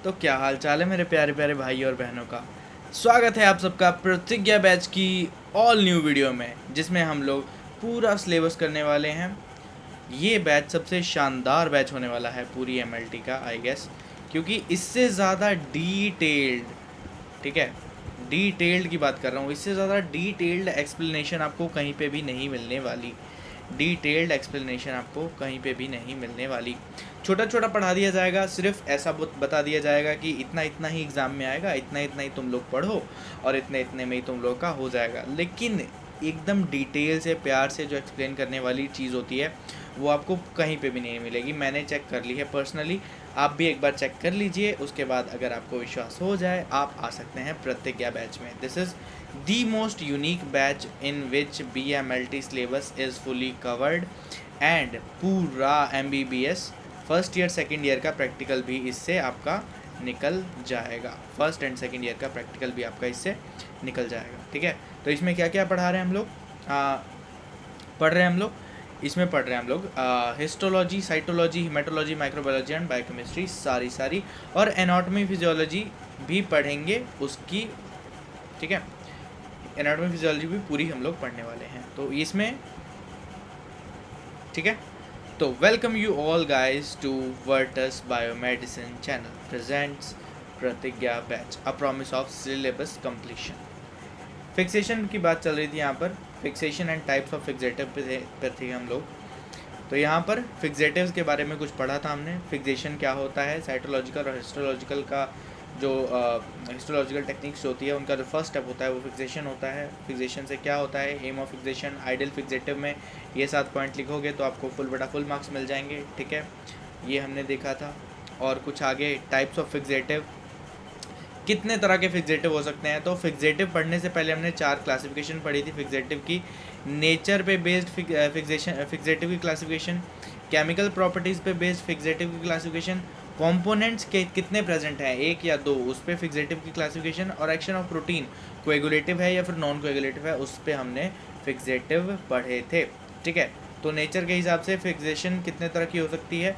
तो क्या हाल चाल है मेरे प्यारे प्यारे भाई और बहनों का। स्वागत है आप सबका प्रतिज्ञा बैच की ऑल न्यू वीडियो में, जिसमें हम लोग पूरा सिलेबस करने वाले हैं। ये बैच सबसे शानदार बैच होने वाला है पूरी एमएलटी का, आई गेस, क्योंकि इससे ज़्यादा डिटेल्ड, ठीक है, डिटेल्ड की बात कर रहा हूँ, इससे ज़्यादा डिटेल्ड एक्सप्लेनेशन आपको कहीं पे भी नहीं मिलने वाली। डिटेल्ड एक्सप्लेनेशन आपको कहीं पे भी नहीं मिलने वाली। छोटा छोटा पढ़ा दिया जाएगा, सिर्फ ऐसा बता दिया जाएगा कि इतना इतना ही एग्ज़ाम में आएगा, इतना इतना ही तुम लोग पढ़ो और इतने इतने में ही तुम लोग का हो जाएगा। लेकिन एकदम डिटेल से प्यार से जो एक्सप्लेन करने वाली चीज़ होती है वो आपको कहीं पे भी नहीं मिलेगी। मैंने चेक कर ली है पर्सनली, आप भी एक बार चेक कर लीजिए। उसके बाद अगर आपको विश्वास हो जाए आप आ सकते हैं प्रतिज्ञा बैच में। This is the most unique batch in which BMLT syllabus is fully covered and पूरा MBBS first year second year का प्रैक्टिकल भी इससे आपका निकल जाएगा। फर्स्ट एंड सेकेंड ईयर का प्रैक्टिकल भी आपका इससे निकल जाएगा, ठीक है। तो इसमें क्या क्या पढ़ा रहे हैं हम लोग, पढ़ रहे हैं हम लोग, इसमें पढ़ रहे हैं हम लोग histology, cytology, haematology, microbiology and biochemistry सारी और एनाटॉमी फिजियोलॉजी भी पढ़ेंगे उसकी, ठीक है। एनाटॉमी फिजियोलॉजी भी पूरी हम लोग पढ़ने वाले हैं तो इसमें, ठीक है। तो welcome you all guys to Virtus Biomedicine channel presents Pratigya batch, a promise of syllabus completion. Fixation की बात चल रही थी यहाँ पर, fixation and types of fixative पे थे हम लोग। तो यहाँ पर फिक्सेटिव्स के बारे में कुछ पढ़ा था हमने, फिक्सेशन क्या होता है, साइटोलॉजिकल और हिस्टोलॉजिकल का जो हिस्टोलॉजिकल टेक्निक्स होती है उनका जो फर्स्ट स्टेप होता है वो फिक्सेशन होता है। फिक्सेशन से क्या होता है, aim of fixation, ideal fixative में ये 7 पॉइंट लिखोगे तो आपको फुल बटा फुल मार्क्स मिल जाएंगे, ठीक है। ये हमने देखा था। और कुछ आगे टाइप्स ऑफ फिक्सेटिव, कितने तरह के फिक्सेटिव हो सकते हैं। तो फिक्सेटिव पढ़ने से पहले हमने 4 क्लासिफिकेशन पढ़ी थी फिक्सेटिव की। नेचर पे बेस्ड फिक्सेटिव की क्लासिफिकेशन, केमिकल प्रॉपर्टीज़ पे बेस्ड फिक्सेटिव की क्लासिफिकेशन, कंपोनेंट्स के कितने प्रेजेंट हैं, 1 या 2, उस पर फिक्सेटिव की क्लासिफिकेशन, और एक्शन ऑफ प्रोटीन कोएगुलेटिव है या फिर नॉन कोएगुलेटिव है, उस पर हमने फिक्सेटिव पढ़े थे, ठीक है। तो नेचर के हिसाब से फिक्सेशन कितने तरह की हो सकती है,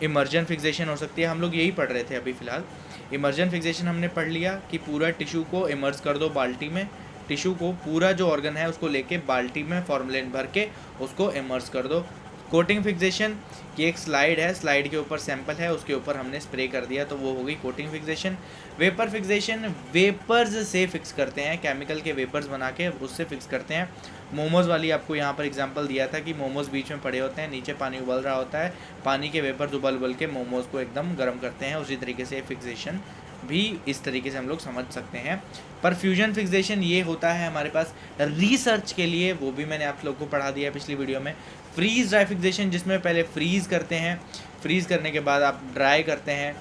इमर्जन फिक्सेशन हो सकती है, हम लोग यही पढ़ रहे थे अभी फ़िलहाल। इमर्जन फिक्सेशन हमने पढ़ लिया कि पूरा टिश्यू को इमर्ज कर दो बाल्टी में, टिश्यू को पूरा जो ऑर्गन है उसको लेके बाल्टी में फॉर्मेलिन भर के उसको इमर्ज कर दो। कोटिंग फिक्सेशन की एक स्लाइड है, स्लाइड के ऊपर सैंपल है, उसके ऊपर हमने स्प्रे कर दिया तो वो हो गई coating fixation. Vapour fixation, vapours से फिक्स करते हैं, केमिकल के वेपर्स बना के उससे फिक्स करते हैं। मोमोज़ वाली आपको यहाँ पर एग्जांपल दिया था कि मोमोज़ बीच में पड़े होते हैं, नीचे पानी उबल रहा होता है, पानी के वेपर्स उबल उबल के मोमोज़ को एकदम गर्म करते हैं। उसी तरीके से फिक्सेशन भी इस तरीके से हम लोग समझ सकते हैं। परफ्यूजन फिक्सेशन ये होता है हमारे पास रिसर्च के लिए, वो भी मैंने आप लोग को पढ़ा दिया पिछली वीडियो में। फ्रीज ड्राई फिक्सेशन, जिसमें पहले फ्रीज करते हैं, फ्रीज करने के बाद आप ड्राई करते हैं,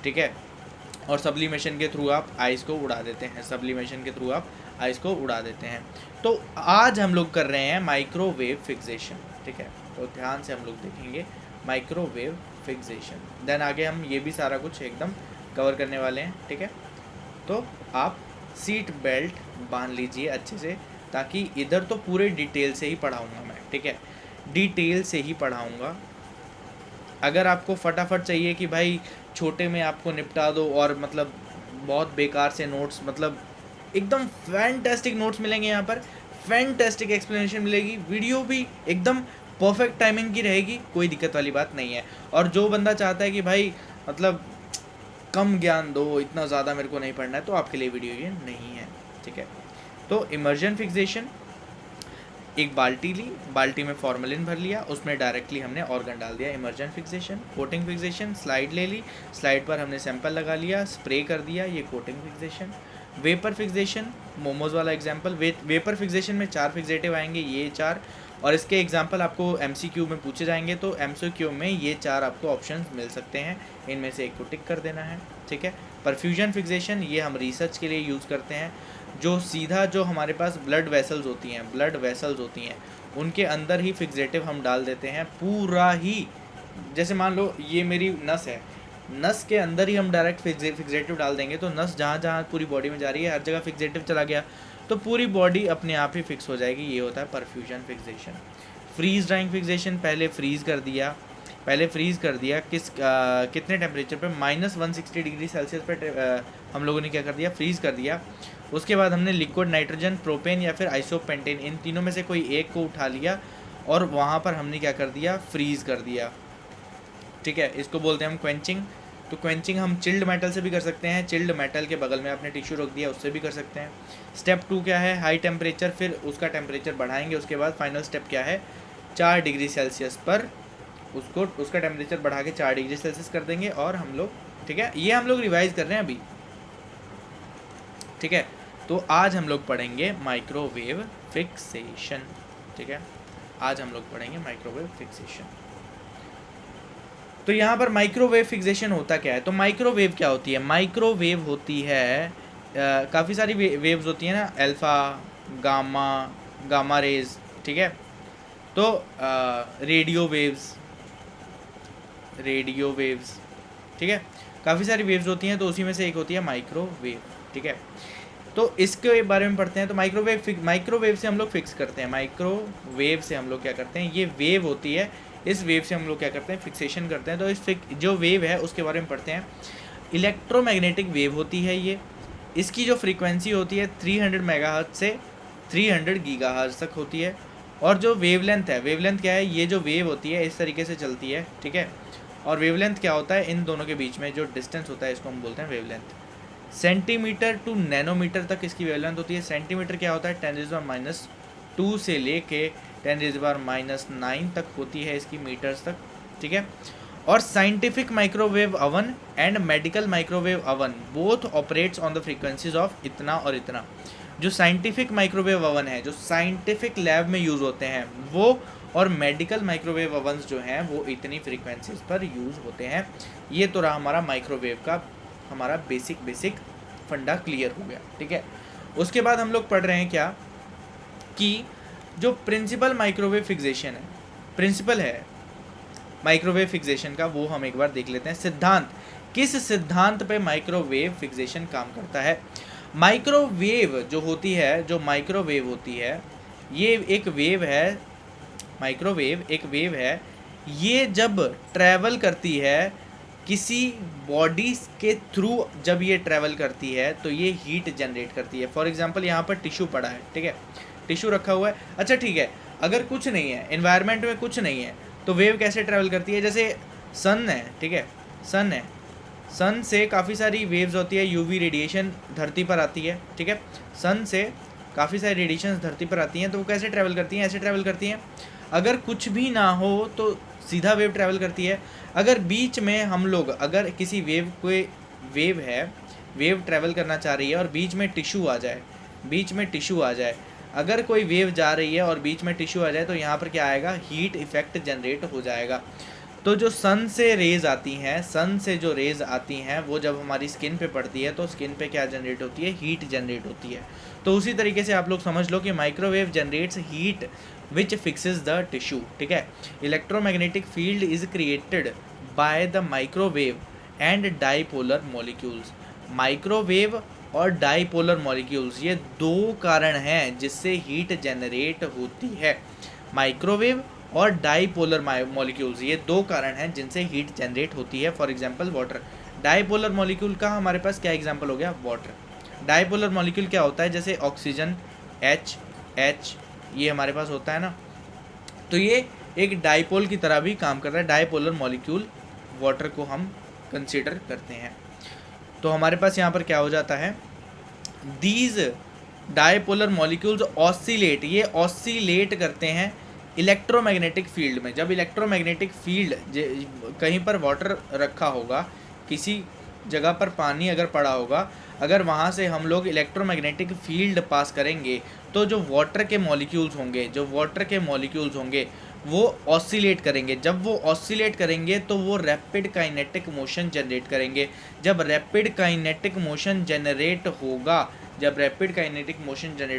ठीक है, और सब्लिमेशन के थ्रू आप आइस को उड़ा देते हैं, सब्लिमेशन के थ्रू आप आइस को उड़ा देते हैं। तो आज हम लोग कर रहे हैं माइक्रोवेव फिक्सेशन, ठीक है। तो ध्यान से हम लोग देखेंगे माइक्रोवेव फिक्सेशन, देन आगे हम ये भी सारा कुछ एकदम कवर करने वाले हैं, ठीक है। तो आप सीट बेल्ट बांध लीजिए अच्छे से, ताकि इधर तो पूरे डिटेल से ही पढ़ाऊँगा मैं, ठीक है, डिटेल से ही पढ़ाऊँगा। अगर आपको फटाफट चाहिए कि भाई छोटे में आपको निपटा दो और मतलब बहुत बेकार से नोट्स, मतलब एकदम फैंटास्टिक नोट्स मिलेंगे यहाँ पर, फैंटास्टिक एक्सप्लेनेशन मिलेगी, वीडियो भी एकदम परफेक्ट टाइमिंग की रहेगी, कोई दिक्कत वाली बात नहीं है। और जो बंदा चाहता है कि भाई मतलब कम ज्ञान दो, इतना ज़्यादा मेरे को नहीं पढ़ना है, तो आपके लिए वीडियो ये नहीं है, ठीक है। तो इमर्जन फिक्सेशन, एक बाल्टी ली, बाल्टी में फॉर्मेलिन भर लिया, उसमें डायरेक्टली हमने ऑर्गन डाल दिया, immersion fixation. Coating fixation, slide ले ली, स्लाइड पर हमने सैंपल लगा लिया, स्प्रे कर दिया, ये coating fixation. Vapour fixation, momos वाला एग्जांपल, वेपर फिक्सेशन में 4 फिक्सेटिव आएंगे, ये 4, और इसके एग्जांपल आपको एमसीक्यू में पूछे जाएंगे, तो एमसीक्यू में ये 4 आपको ऑप्शंस मिल सकते हैं, इनमें से एक को टिक कर देना है, ठीक है। परफ्यूजन फिक्सेशन, ये हम रिसर्च के लिए यूज़ करते हैं, जो सीधा जो हमारे पास ब्लड वेसल्स होती हैं उनके अंदर ही फिक्सेटिव हम डाल देते हैं पूरा ही। जैसे मान लो ये मेरी नस है, नस के अंदर ही हम डायरेक्ट फिक्सेटिव डाल देंगे, तो नस जहाँ जहाँ पूरी बॉडी में जा रही है हर जगह फिक्सेटिव चला गया तो पूरी बॉडी अपने आप ही फिक्स हो जाएगी, ये होता है perfusion fixation. Freeze drying fixation, पहले फ्रीज कर दिया, पहले फ्रीज़ कर दिया कितने टेम्परेचर पे, -160 डिग्री सेल्सियस पे हम लोगों ने क्या कर दिया, फ्रीज़ कर दिया। उसके बाद हमने लिक्विड नाइट्रोजन, प्रोपेन या फिर आइसोपेंटेन, इन तीनों में से कोई एक को उठा लिया और वहाँ पर हमने क्या कर दिया, फ्रीज़ कर दिया। ठीक है, इसको बोलते हैं हम क्वेंचिंग। तो क्वेंचिंग हम चिल्ड मेटल से भी कर सकते हैं, चिल्ड मेटल के बगल में आपने टिश्यू रख दिया उससे भी कर सकते हैं। स्टेप 2 क्या है, हाई टेम्परेचर, फिर उसका टेम्परेचर बढ़ाएंगे। उसके बाद फाइनल स्टेप क्या है, 4 डिग्री सेल्सियस पर उसका टेम्परेचर बढ़ा के 4 डिग्री सेल्सियस कर देंगे और हम लोग, ठीक है, ये हम लोग रिवाइज कर रहे हैं अभी। ठीक है, तो आज हम लोग पढ़ेंगे माइक्रोवेव फिक्सेशन। ठीक है, आज हम लोग पढ़ेंगे माइक्रोवेव फिक्सेशन। तो यहाँ पर माइक्रोवेव फिक्सेशन होता क्या है, तो माइक्रोवेव क्या होती है, माइक्रोवेव होती है काफ़ी सारी वेव्स होती हैं ना, अल्फ़ा, गामा रेज, ठीक है, तो रेडियो वेव्स, ठीक है, काफ़ी सारी वेव्स होती हैं, तो उसी में से एक होती है माइक्रोवेव। ठीक है, तो इसके बारे में पढ़ते हैं। तो माइक्रोवेव से हम लोग फिक्स करते हैं, माइक्रोवेव से हम लोग क्या करते हैं, ये वेव होती है, इस वेव से हम लोग क्या करते हैं, फिक्सेशन करते हैं। तो इस जो वेव है उसके बारे में पढ़ते हैं। इलेक्ट्रोमैग्नेटिक वेव होती है ये, इसकी जो फ्रीक्वेंसी होती है 300 मेगाहर्ट्ज से 300 गीगाहर्ट्ज तक होती है। और जो वेवलेंथ है, वेवलेंथ क्या है, ये जो वेव होती है इस तरीके से चलती है। ठीक है, और वेवलेंथ क्या होता है, इन दोनों के बीच में जो डिस्टेंस होता है इसको हम बोलते हैं वेवलेंथ। सेंटीमीटर टू नैनोमीटर तक इसकी वेवलेंथ होती है। सेंटीमीटर क्या होता है, 10⁻⁻2 से लेके 10⁻⁹ तक होती है इसकी मीटर्स तक। ठीक है, और scientific microwave oven and medical microwave oven both operates on the frequencies of इतना और इतना। जो साइंटिफिक माइक्रोवेव अवन है, जो साइंटिफिक लैब में यूज़ होते हैं वो, और मेडिकल माइक्रोवेव अवन्स जो हैं वो इतनी फ्रीक्वेंसीज पर यूज़ होते हैं। ये तो रहा हमारा माइक्रोवेव का हमारा बेसिक फंडा क्लियर हो गया। ठीक है, उसके बाद हम लोग पढ़ रहे हैं क्या, कि जो प्रिंसिपल माइक्रोवेव फिक्सेशन है, प्रिंसिपल है माइक्रोवेव फिक्सेशन का, वो हम एक बार देख लेते हैं। सिद्धांत, किस सिद्धांत पे माइक्रोवेव फिक्सेशन काम करता है। माइक्रोवेव जो होती है, जो माइक्रोवेव होती है, ये एक वेव है, माइक्रोवेव एक वेव है। ये जब ट्रैवल करती है किसी बॉडी के थ्रू, जब ये ट्रैवल करती है तो ये हीट जनरेट करती है। फॉर एग्जांपल यहाँ पर टिश्यू पड़ा है, ठीक है, टिश्यू रखा हुआ है। अच्छा ठीक है, अगर कुछ नहीं है, एनवायरनमेंट में कुछ नहीं है, तो वेव कैसे ट्रैवल करती है, जैसे सन है, ठीक है, सन है, सन से काफ़ी सारी वेव्स होती है, यूवी रेडिएशन धरती पर आती है। ठीक है, सन से काफ़ी सारी रेडिएशन धरती पर आती हैं, तो वो कैसे ट्रैवल करती हैं, ऐसे ट्रैवल करती हैं। अगर कुछ भी ना हो तो सीधा वेव ट्रैवल करती है। अगर बीच में हम लोग, अगर किसी वेव, कोई वेव है, वेव ट्रैवल करना चाह रही है और बीच में टिश्यू आ जाए, बीच में टिश्यू आ जाए, अगर कोई वेव जा रही है और बीच में टिश्यू आ जाए, तो यहाँ पर क्या आएगा, हीट इफेक्ट जनरेट हो जाएगा। तो जो सन से रेज़ आती हैं, सन से जो रेज़ आती हैं वो जब हमारी स्किन पे पड़ती है तो स्किन पे क्या जनरेट होती है, हीट जनरेट होती है। तो उसी तरीके से आप लोग समझ लो कि microwave generates heat which fixes the tissue. ठीक है, electromagnetic field is created by the microwave and dipolar molecules. Microwave और डाईपोलर मॉलिक्यूल्स, ये दो कारण हैं जिससे हीट जनरेट होती है। माइक्रोवेव और डाईपोलर मॉलिक्यूल्स, ये दो कारण हैं जिनसे हीट जनरेट होती है। For example water, dipolar molecule का हमारे पास क्या एग्जांपल हो गया, वाटर। डाईपोलर मॉलिक्यूल क्या होता है, जैसे ऑक्सीजन H ये हमारे पास होता है ना, तो ये एक डाईपोल की तरह भी काम कर रहा है। डाईपोलर मॉलिक्यूल वाटर को हम कंसीडर करते हैं। तो हमारे पास यहाँ पर क्या हो जाता है, दीज डाईपोलर मॉलिक्यूल्स ऑसिलेट, ये ऑसिलेट करते हैं इलेक्ट्रोमैग्नेटिक फील्ड में। जब इलेक्ट्रोमैग्नेटिक फील्ड, कहीं पर वाटर रखा होगा, किसी जगह पर पानी अगर पड़ा होगा, अगर वहाँ से हम लोग इलेक्ट्रोमैग्नेटिक फील्ड पास करेंगे तो जो वाटर के मॉलिक्यूल्स होंगे, वो ऑसिलेट करेंगे। जब वो ऑसिलेट करेंगे तो वो रैपिड काइनेटिक मोशन जनरेट करेंगे। जब रैपिड काइनेटिक मोशन जनरेट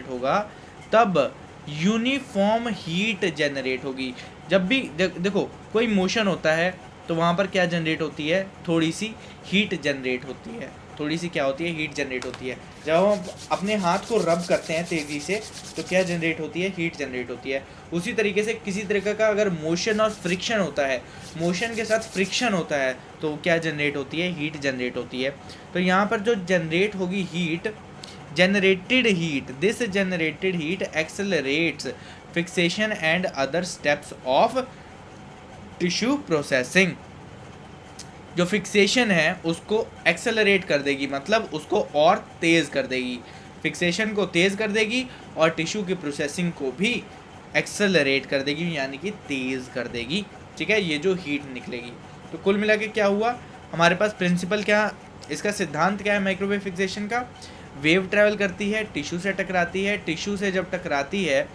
होगा तब यूनिफॉर्म हीट जनरेट होगी। जब भी देखो कोई मोशन होता है, तो वहाँ पर क्या जनरेट होती है, थोड़ी सी हीट जनरेट होती है, थोड़ी सी क्या होती है, हीट जनरेट होती है। जब हम अपने हाथ को रब करते हैं तेज़ी से तो क्या जनरेट होती है, हीट जनरेट होती है। उसी तरीके से किसी तरीके का अगर मोशन और फ्रिक्शन होता है, मोशन के साथ फ्रिक्शन होता है तो क्या जनरेट होती है, हीट जनरेट होती है। तो यहाँ पर जो जनरेट होगी heat, generated heat, this generated heat accelerates fixation and other steps of tissue processing। जो फिक्सेशन है उसको एक्सेलरेट कर देगी, मतलब उसको और तेज़ कर देगी, फिक्सेशन को तेज़ कर देगी और टिश्यू की प्रोसेसिंग को भी एक्सेलरेट कर देगी, यानी कि तेज़ कर देगी। ठीक है, ये जो हीट निकलेगी। तो कुल मिला के क्या हुआ हमारे पास, प्रिंसिपल क्या, इसका सिद्धांत क्या है माइक्रोवेव फिक्सेशन का, वेव ट्रैवल करती है, टिश्यू से टकराती है, टिश्यू से जब टकराती है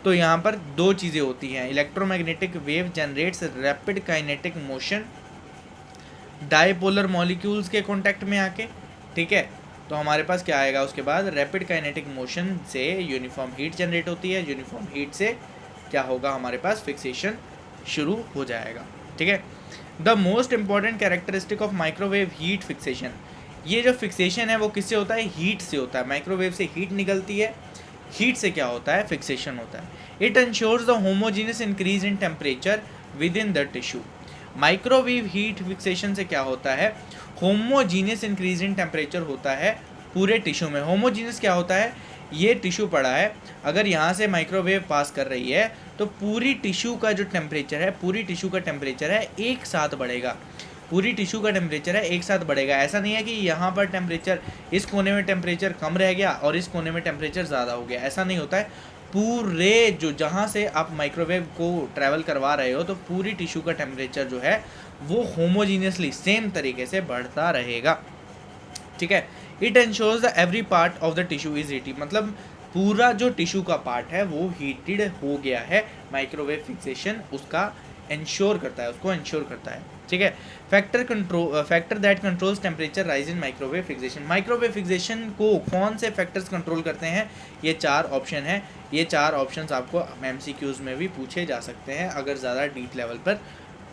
तो यहाँ पर दो चीज़ें होती हैं, electromagnetic wave generates rapid kinetic motion dipolar molecules के कांटेक्ट में आके। ठीक है, तो हमारे पास क्या आएगा उसके बाद, रैपिड काइनेटिक मोशन से यूनिफॉर्म हीट जनरेट होती है, यूनिफॉर्म हीट से क्या होगा हमारे पास, फिक्सेशन शुरू हो जाएगा। ठीक है, the most important characteristic of microwave heat fixation, ये जो फिक्सेशन है वो किससे होता है, हीट से होता है। माइक्रोवेव से हीट निकलती है, हीट से क्या होता है, फिक्सेशन होता है। It ensures the homogeneous increase in temperature within the tissue. Microwave heat fixation से क्या होता है, होमोजीनियस इंक्रीज इन टेम्परेचर होता है पूरे टिश्यू में। होमोजीनियस क्या होता है, ये टिश्यू पड़ा है, अगर यहाँ से माइक्रोवेव पास कर रही है तो पूरी टिश्यू का जो टेम्परेचर है, पूरी टिश्यू का टेम्परेचर है एक साथ बढ़ेगा, पूरी टिश्यू का टेम्परेचर है एक साथ बढ़ेगा। ऐसा नहीं है कि यहाँ पर टेम्परेचर, इस कोने में टेम्परेचर कम रह गया और इस कोने में टेम्परेचर ज़्यादा हो गया, ऐसा नहीं होता है। पूरे जो जहाँ से आप माइक्रोवेव को ट्रैवल करवा रहे हो तो पूरी टिश्यू का टेम्परेचर जो है वो होमोजीनियसली सेम तरीके से बढ़ता रहेगा। ठीक है, it ensures the every part of the tissue is heated, मतलब पूरा जो टिश्यू का पार्ट है वो हीटेड हो गया है। माइक्रोवेव फिक्सेशन उसका इंश्योर करता है, उसको इंश्योर करता है। ठीक है, factor that controls temperature rise in microwave fixation. Microwave fixation को कौन से फैक्टर्स कंट्रोल करते हैं, ये चार ऑप्शन है। ये चार ऑप्शंस आपको एमसीक्यूज में भी पूछे जा सकते हैं अगर ज़्यादा डीप लेवल पर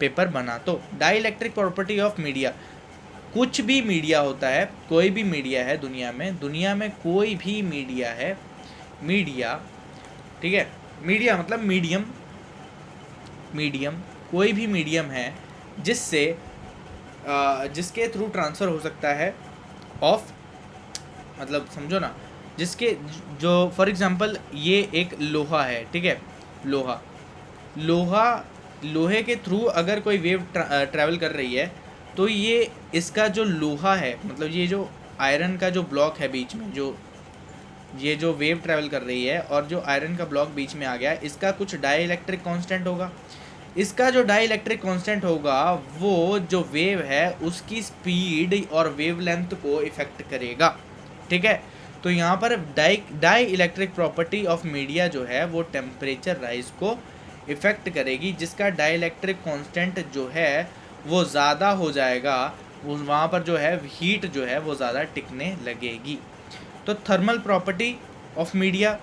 पेपर बना तो। डाइलेक्ट्रिक प्रॉपर्टी ऑफ मीडिया, कुछ भी मीडिया होता है, कोई भी मीडिया है दुनिया में कोई भी मीडिया है, मीडिया, ठीक है, मीडिया मतलब मीडियम कोई भी मीडियम है जिससे जिसके थ्रू ट्रांसफ़र हो सकता है ऑफ, मतलब समझो ना, जिसके जो फॉर एग्जांपल ये एक लोहा है, ठीक है, लोहे के थ्रू अगर कोई वेव ट्रैवल कर रही है तो ये इसका जो लोहा है, मतलब ये जो आयरन का जो ब्लॉक है बीच में, जो ये जो वेव ट्रैवल कर रही है और जो आयरन का ब्लॉक बीच में आ गया, इसका कुछ डाइलेक्ट्रिक कांस्टेंट होगा। इसका जो डाइलेक्ट्रिक कांस्टेंट होगा वो जो वेव है उसकी स्पीड और वेवलेंथ को इफेक्ट करेगा। ठीक है, तो यहाँ पर dielectric property of media जो है वो टेम्परेचर राइज को इफेक्ट करेगी, जिसका डाइलेक्ट्रिक कांस्टेंट जो है वो ज़्यादा हो जाएगा, वहाँ पर जो है हीट जो है वो ज़्यादा टिकने लगेगी। तो थर्मल प्रॉपर्टी ऑफ मीडिया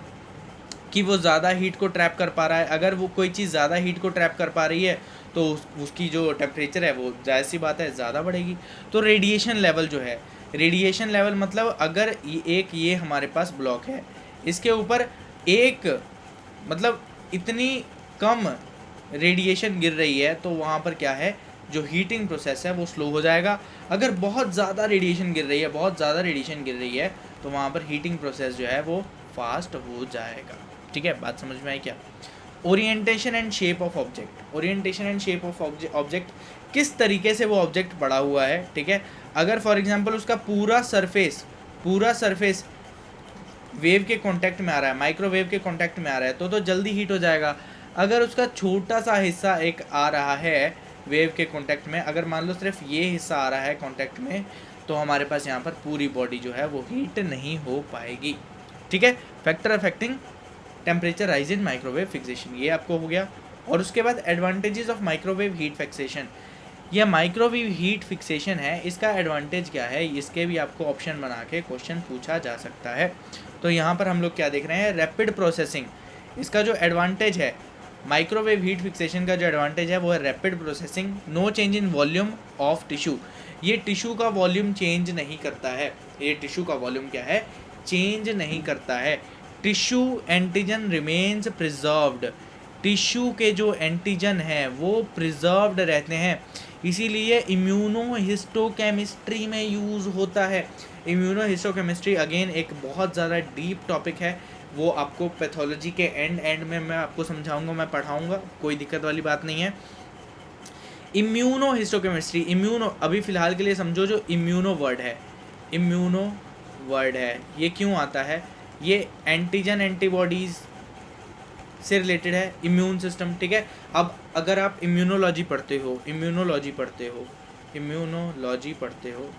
कि वो ज़्यादा हीट को ट्रैप कर पा रहा है, अगर वो कोई चीज़ ज़्यादा हीट को ट्रैप कर पा रही है तो उसकी जो टेम्परेचर है वो जाहिर सी बात है ज़्यादा बढ़ेगी। तो रेडिएशन लेवल जो है, रेडिएशन लेवल मतलब अगर ये हमारे पास ब्लॉक है, इसके ऊपर एक मतलब इतनी कम रेडिएशन गिर रही है तो वहाँ पर क्या है, जो हीटिंग प्रोसेस है वो स्लो हो जाएगा। अगर बहुत ज़्यादा रेडिएशन गिर रही है तो वहाँ पर हीटिंग प्रोसेस जो है वो फास्ट हो जाएगा। ठीक है, बात समझ में आई क्या। Orientation and shape of object, orientation and shape of object, किस तरीके से वो ऑब्जेक्ट पड़ा हुआ है। ठीक है, अगर फॉर एग्जांपल उसका पूरा सरफेस वेव के कांटेक्ट में आ रहा है, माइक्रोवेव के कांटेक्ट में आ रहा है तो जल्दी हीट हो जाएगा। अगर उसका छोटा सा हिस्सा एक आ रहा है वेव के कांटेक्ट में, अगर मान लो सिर्फ ये हिस्सा आ रहा है कांटेक्ट में, तो हमारे पास यहाँ पर पूरी बॉडी जो है वो हीट नहीं हो पाएगी। ठीक है, factor affecting temperature rise in microwave fixation, ये आपको हो गया। और उसके बाद advantages of microwave heat fixation, यह माइक्रोवेव हीट फिक्सेशन है, इसका एडवांटेज क्या है, इसके भी आपको ऑप्शन बना के क्वेश्चन पूछा जा सकता है। तो यहाँ पर हम लोग क्या देख रहे हैं, रैपिड प्रोसेसिंग, इसका जो एडवांटेज है माइक्रोवेव हीट फिक्सेशन का जो एडवांटेज है वो है rapid processing, no change in volume of tissue. ये टिश्यू का वॉल्यूम चेंज नहीं करता है, ये टिश्यू का वॉल्यूम क्या है, चेंज नहीं करता है। Tissue antigen remains preserved, tissue के जो एंटीजन हैं वो प्रिजर्व्ड रहते हैं, इसीलिए इम्यूनोहिस्टोकेमिस्ट्री में यूज़ होता है। इम्यूनोहिस्टोकेमिस्ट्री अगेन एक बहुत ज़्यादा डीप टॉपिक है, वो आपको पैथोलॉजी के एंड में मैं आपको समझाऊंगा, मैं पढ़ाऊंगा, कोई दिक्कत वाली बात नहीं है। इम्यूनोहिस्टोकेमिस्ट्री, इम्यूनो अभी फ़िलहाल के लिए समझो जो इम्यूनो वर्ड है, इम्यूनो वर्ड है ये क्यों आता है, ये एंटीजन एंटीबॉडीज़ से रिलेटेड है, इम्यून सिस्टम, ठीक है। अब अगर आप इम्यूनोलॉजी पढ़ते हो, इम्यूनोलॉजी पढ़ते हो,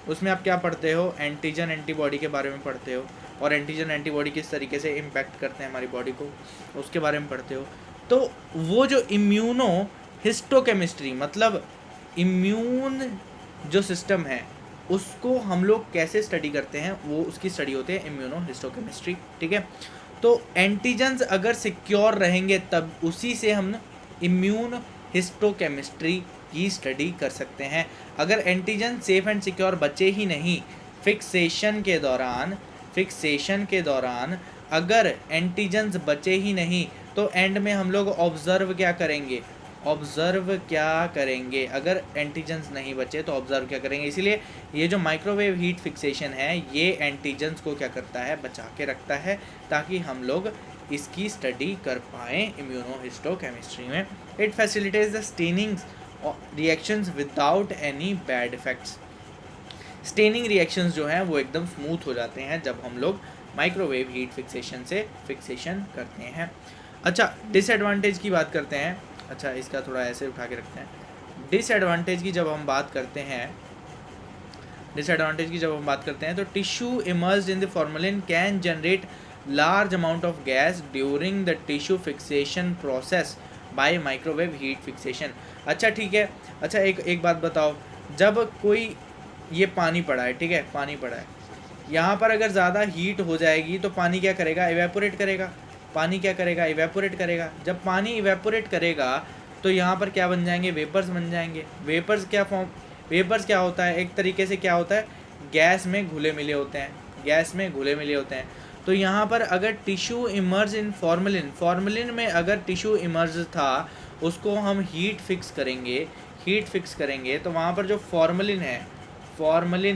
उसमें आप क्या पढ़ते हो, एंटीजन एंटीबॉडी के बारे में पढ़ते हो, और एंटीजन एंटीबॉडी किस तरीके से इम्पैक्ट करते हैं हमारी बॉडी को, उसके बारे में पढ़ते हो। तो वो जो इम्यूनो हिस्टोकेमिस्ट्री मतलब इम्यून जो सिस्टम है उसको हम लोग कैसे स्टडी करते हैं, वो उसकी स्टडी होती है इम्यूनो हिस्टोकेमिस्ट्री, ठीक है। तो एंटीजन्स अगर सिक्योर रहेंगे तब उसी से हम इम्यून हिस्टोकेमिस्ट्री की स्टडी कर सकते हैं। अगर एंटीजन सेफ एंड सिक्योर बचे ही नहीं, फिक्सेशन के दौरान अगर एंटीजन्स बचे ही नहीं तो एंड में हम लोग ऑब्जर्व क्या करेंगे, अगर एंटीजन्स नहीं बचे तो ऑब्जर्व क्या करेंगे। इसीलिए ये जो माइक्रोवेव हीट फिक्सेशन है ये एंटीजन्स को क्या करता है, बचा के रखता है, ताकि हम लोग इसकी स्टडी कर पाएँ इम्यूनोहिस्टोकेमिस्ट्री में। It facilitates the staining reactions without any bad effects. Staining reactions जो हैं वो एकदम स्मूथ हो जाते हैं जब हम लोग माइक्रोवेव हीट फिक्सेशन से फिक्सेशन करते हैं। अच्छा, डिसएडवांटेज की बात करते हैं। अच्छा, इसका थोड़ा ऐसे उठा के रखते हैं। डिसएडवांटेज की जब हम बात करते हैं तो tissue immersed in the formalin can generate large amount of gas during the tissue fixation process by microwave heat fixation. अच्छा ठीक है, अच्छा एक बात बताओ, जब कोई ये पानी पड़ा है, ठीक है, पानी पड़ा है, यहाँ पर अगर ज़्यादा हीट हो जाएगी तो पानी क्या करेगा, इवेपोरेट करेगा। पानी क्या करेगा, इवेपोरेट करेगा। जब पानी इवेपोरेट करेगा तो यहाँ पर क्या बन जाएंगे, वेपर्स बन जाएंगे। वेपर्स क्या होता है, एक तरीके से क्या होता है, गैस में घुले मिले होते हैं। तो यहाँ पर अगर टिश्यू इमर्ज इन फॉर्मेलिन में अगर टिश्यू इमर्ज था उसको हम हीट फिक्स करेंगे तो वहाँ पर जो फॉर्मेलिन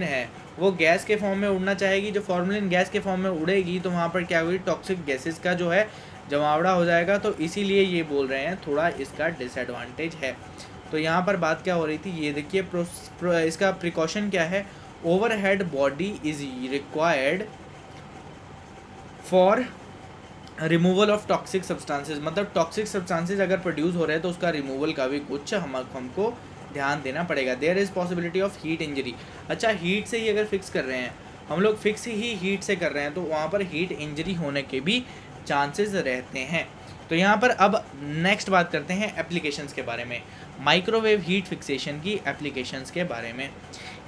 है वो गैस के फॉर्म में उड़ना चाहेगी। जो फॉर्मेलिन गैस के फॉर्म में उड़ेगी तो वहाँ पर क्या होगी, टॉक्सिक गैसेस का जो है जमावड़ा हो जाएगा। तो इसीलिए ये बोल रहे हैं थोड़ा इसका डिसएडवांटेज है। तो यहाँ पर बात क्या हो रही थी, ये देखिए इसका प्रिकॉशन क्या है, overhead body is required for removal of toxic substances. मतलब टॉक्सिक सब्सटेंसेस अगर प्रोड्यूस हो रहे हैं तो उसका रिमूवल का भी कुछ हमको ध्यान देना पड़ेगा। There is possibility of heat injury. अच्छा, हीट से ही अगर फिक्स कर रहे हैं हम लोग, फिक्स ही हीट से कर रहे हैं तो वहाँ पर हीट इंजरी होने के भी चांसेस रहते हैं। तो यहाँ पर अब नेक्स्ट बात करते हैं एप्लीकेशंस के बारे में, माइक्रोवेव हीट फिक्सेशन की एप्लीकेशंस के बारे में।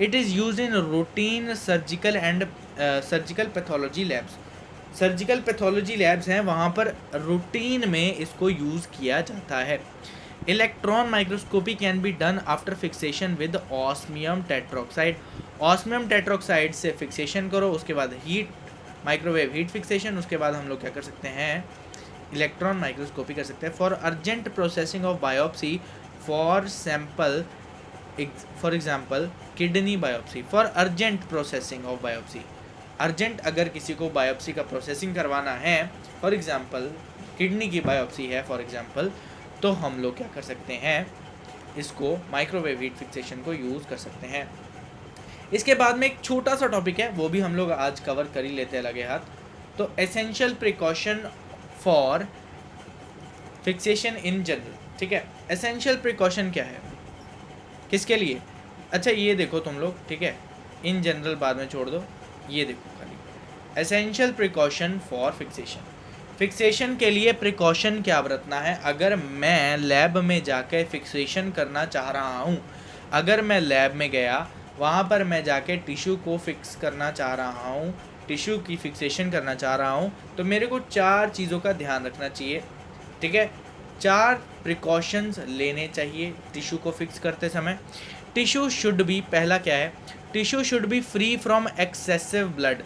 It is used in routine surgical and surgical pathology labs. Surgical pathology labs हैं वहाँ पर रूटीन में इसको यूज़ किया जाता है। Electron microscopy can be done after fixation with osmium tetroxide. Osmium tetroxide से फिक्सेशन करो, उसके बाद माइक्रोवेव हीट फिक्सेशन, उसके बाद हम लोग क्या कर सकते हैं, इलेक्ट्रॉन माइक्रोस्कोपी कर सकते हैं। For urgent processing of biopsy for example kidney biopsy. For urgent processing of biopsy, urgent अगर किसी को बायोप्सी का प्रोसेसिंग करवाना है, फॉर एग्जांपल किडनी की बायोप्सी है फॉर एग्जांपल, तो हम लोग क्या कर सकते हैं, इसको माइक्रोवेव हीट फिक्सेशन को यूज़ कर सकते हैं। इसके बाद में एक छोटा सा टॉपिक है, वो भी हम लोग आज कवर कर ही लेते हैं लगे हाथ। तो essential precaution for fixation in general, ठीक है। एसेंशियल प्रिकॉशन क्या है, किसके लिए, अच्छा ये देखो तुम लोग, ठीक है, इन जनरल बाद में छोड़ दो, ये देखो खाली essential precaution for fixation. Fixation के लिए प्रिकॉशन क्या बरतना है। अगर मैं लैब में जाकर फिक्सेशन करना चाह रहा हूँ, अगर मैं लैब में गया, वहाँ पर मैं जाके टिश्यू को फिक्स करना चाह रहा हूँ, टिश्यू की फिक्सेशन करना चाह रहा हूँ, तो मेरे को 4 चीज़ों का ध्यान रखना चाहिए, ठीक है। 4 प्रिकॉशंस लेने चाहिए टिश्यू को फिक्स करते समय। टिश्यू शुड बी, पहला क्या है, tissue should be free from excessive blood.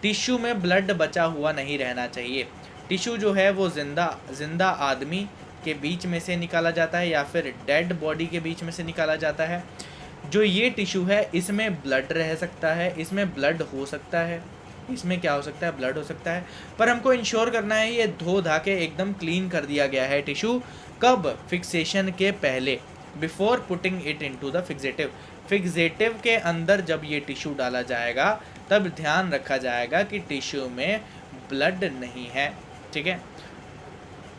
Tissue में ब्लड बचा हुआ नहीं रहना चाहिए। टिश्यू जो है वो जिंदा आदमी के बीच में से निकाला जाता है या फिर डेड बॉडी के बीच में से निकाला जाता है। जो ये टिश्यू है इसमें ब्लड रह सकता है, इसमें ब्लड हो सकता है, इसमें क्या हो सकता है, ब्लड हो सकता है, पर हमको इंश्योर करना है ये धो धा के एकदम क्लीन कर दिया गया है टिश्यू। कब? फिक्सेशन के पहले, before putting it into the fixative. Fixative के अंदर जब ये टिश्यू डाला जाएगा तब ध्यान रखा जाएगा कि टिश्यू में ब्लड नहीं है, ठीक है।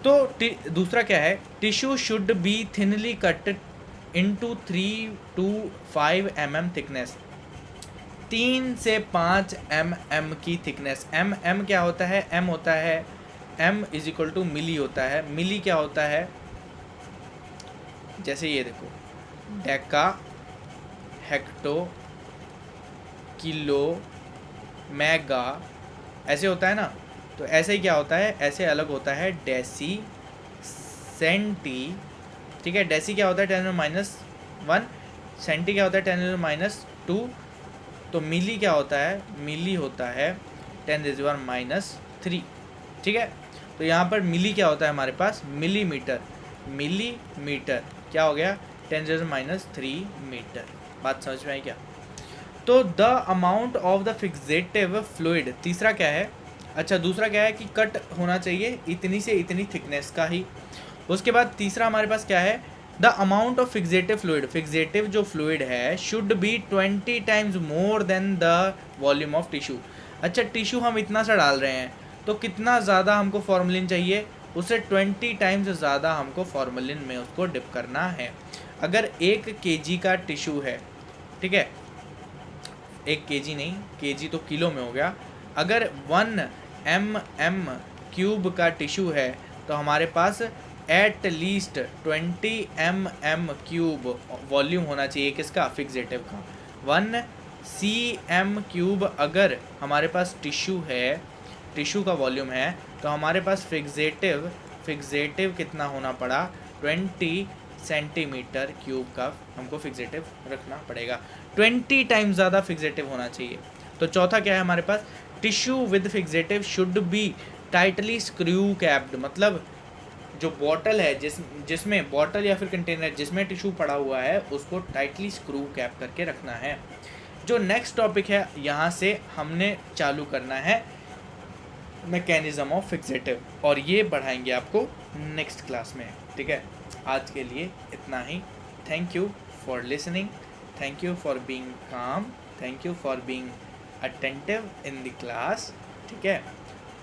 तो दूसरा क्या है, tissue should be thinly cut into 3 to 5 mm thickness. 3 से 5 mm की थिकनेस। mm क्या होता है, m होता है, m इज इक्वल टू मिली होता है। मिली क्या होता है, जैसे ये देखो, डेका, हेक्टो, किलो, मेगा, ऐसे होता है ना। तो ऐसे ही क्या होता है, ऐसे अलग होता है डेसी, सेंटी, ठीक है। डेसी क्या होता है 10⁻⁻1, सेंटी क्या होता है 10⁻⁻2, तो मिली क्या होता है, मिली होता है 10⁻⁻3, ठीक है। तो यहाँ पर मिली क्या होता है हमारे पास, मिलीमीटर। मिलीमीटर क्या हो गया 10⁻³ मीटर। बात समझ में आई क्या? तो the amount of the fixative fluid, तीसरा क्या है, अच्छा दूसरा क्या है कि कट होना चाहिए इतनी से इतनी थिकनेस का ही। उसके बाद तीसरा हमारे पास क्या है, the amount of fixative fluid, fixative जो फ्लूइड है should be 20 times more than the volume of tissue. अच्छा टिश्यू हम इतना सा डाल रहे हैं तो कितना ज़्यादा हमको फॉर्मलिन चाहिए, उससे 20 टाइम्स ज़्यादा हमको फॉर्मलिन में उसको डिप करना है। अगर 1 kg का टिश्यू है, ठीक है, 1 kg नहीं, kg तो किलो में हो गया, अगर 1 mm³ का टिश्यू है तो हमारे पास एट लीस्ट 20 mm³ वॉल्यूम होना चाहिए किसका, फिक्सेटिव का। 1 cm³ अगर हमारे पास टिश्यू है, टिश्यू का वॉल्यूम है, तो हमारे पास फिक्सेटिव कितना होना पड़ा, 20 cm³ का हमको फिक्सेटिव रखना पड़ेगा। 20 टाइम्स ज़्यादा फिक्सेटिव होना चाहिए। तो चौथा क्या है हमारे पास, tissue with fixative should be tightly screw capped. मतलब जो बॉटल है जिसमें बॉटल या फिर कंटेनर जिसमें टिश्यू पड़ा हुआ है उसको टाइटली स्क्रू कैप करके रखना है। जो नेक्स्ट टॉपिक है यहाँ से हमने चालू करना है मैकेनिज्म ऑफ फिक्सेटिव, और ये बढ़ाएंगे आपको नेक्स्ट क्लास में, ठीक है। आज के लिए इतना ही। Thank you for listening, thank you for being calm, thank you for being attentive in the class, ठीक है।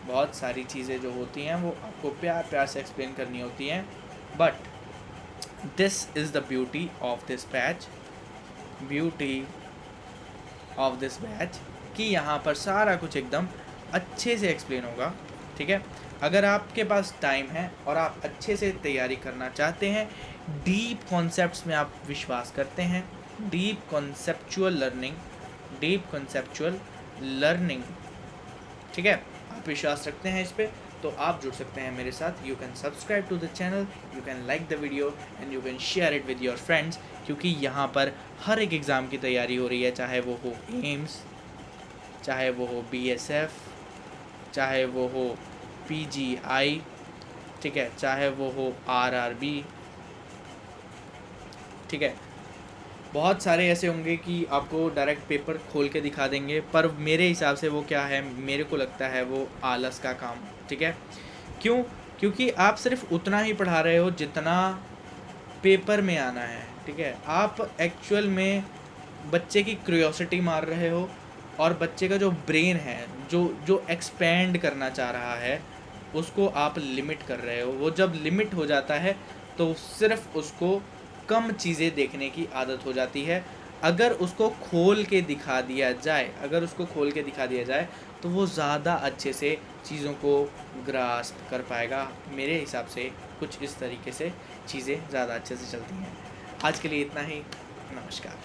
बहुत सारी चीज़ें जो होती हैं वो आपको प्यार प्यार से एक्सप्लेन करनी होती हैं, but this is the beauty of this batch, beauty of this batch कि यहाँ पर सारा कुछ एकदम अच्छे से एक्सप्लेन होगा, ठीक है। अगर आपके पास टाइम है और आप अच्छे से तैयारी करना चाहते हैं, डीप कॉन्सेप्ट्स में आप विश्वास करते हैं, डीप कॉन्सेप्चुअल लर्निंग, ठीक है, आप विश्वास रखते हैं इस पर, तो आप जुड़ सकते हैं मेरे साथ। You can subscribe to the channel, you can like the video and you can share it with your friends, क्योंकि यहाँ पर हर एक एग्ज़ाम की तैयारी हो रही है, चाहे वो हो एम्स, चाहे वो हो BSF, चाहे वो हो PGI, ठीक है, चाहे वो हो RRB, ठीक है। बहुत सारे ऐसे होंगे कि आपको डायरेक्ट पेपर खोल के दिखा देंगे, पर मेरे हिसाब से वो क्या है, मेरे को लगता है वो आलस का काम, ठीक है। क्यों? क्योंकि आप सिर्फ उतना ही पढ़ा रहे हो जितना पेपर में आना है, ठीक है। आप एक्चुअल में बच्चे की क्यूरियोसिटी मार रहे हो, और बच्चे का जो ब्रेन है जो एक्सपेंड करना चाह रहा है उसको आप लिमिट कर रहे हो। वो जब लिमिट हो जाता है तो सिर्फ उसको कम चीज़ें देखने की आदत हो जाती है। अगर उसको खोल के दिखा दिया जाए तो वो ज़्यादा अच्छे से चीज़ों को ग्रास्प कर पाएगा। मेरे हिसाब से कुछ इस तरीके से चीज़ें ज़्यादा अच्छे से चलती हैं। आज के लिए इतना ही, नमस्कार।